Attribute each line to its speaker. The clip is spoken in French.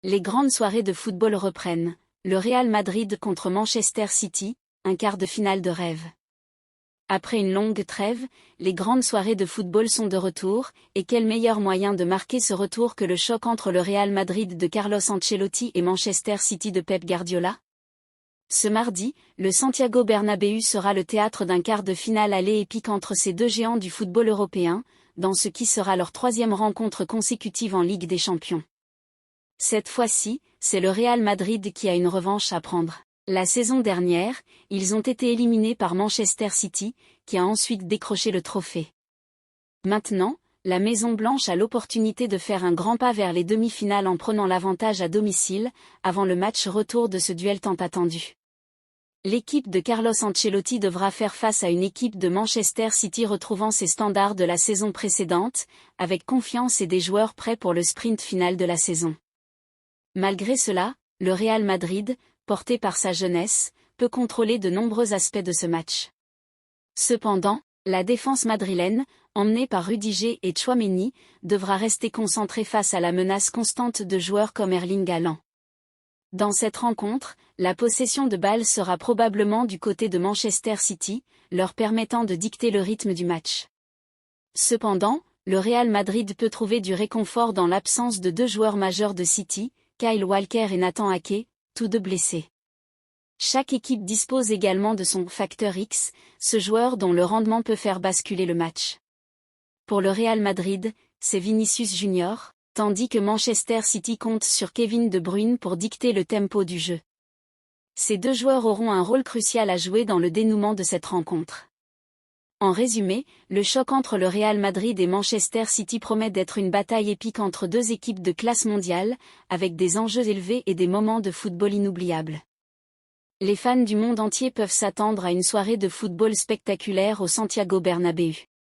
Speaker 1: Les grandes soirées de football reprennent. Le Real Madrid contre Manchester City, un quart de finale de rêve. Après une longue trêve, les grandes soirées de football sont de retour, et quel meilleur moyen de marquer ce retour que le choc entre le Real Madrid de Carlos Ancelotti et Manchester City de Pep Guardiola? Ce mardi, le Santiago Bernabéu sera le théâtre d'un quart de finale aller épique entre ces deux géants du football européen, dans ce qui sera leur troisième rencontre consécutive en Ligue des Champions. Cette fois-ci, c'est le Real Madrid qui a une revanche à prendre. La saison dernière, ils ont été éliminés par Manchester City, qui a ensuite décroché le trophée. Maintenant, la Maison-Blanche a l'opportunité de faire un grand pas vers les demi-finales en prenant l'avantage à domicile, avant le match retour de ce duel tant attendu. L'équipe de Carlos Ancelotti devra faire face à une équipe de Manchester City retrouvant ses standards de la saison précédente, avec confiance et des joueurs prêts pour le sprint final de la saison. Malgré cela, le Real Madrid, porté par sa jeunesse, peut contrôler de nombreux aspects de ce match. Cependant, la défense madrilène, emmenée par Rudiger et Tchouaméni, devra rester concentrée face à la menace constante de joueurs comme Erling Haaland. Dans cette rencontre, la possession de balle sera probablement du côté de Manchester City, leur permettant de dicter le rythme du match. Cependant, le Real Madrid peut trouver du réconfort dans l'absence de deux joueurs majeurs de City, Kyle Walker et Nathan Ake, tous deux blessés. Chaque équipe dispose également de son facteur X, ce joueur dont le rendement peut faire basculer le match. Pour le Real Madrid, c'est Vinicius Junior, tandis que Manchester City compte sur Kevin De Bruyne pour dicter le tempo du jeu. Ces deux joueurs auront un rôle crucial à jouer dans le dénouement de cette rencontre. En résumé, le choc entre le Real Madrid et Manchester City promet d'être une bataille épique entre deux équipes de classe mondiale, avec des enjeux élevés et des moments de football inoubliables. Les fans du monde entier peuvent s'attendre à une soirée de football spectaculaire au Santiago Bernabéu.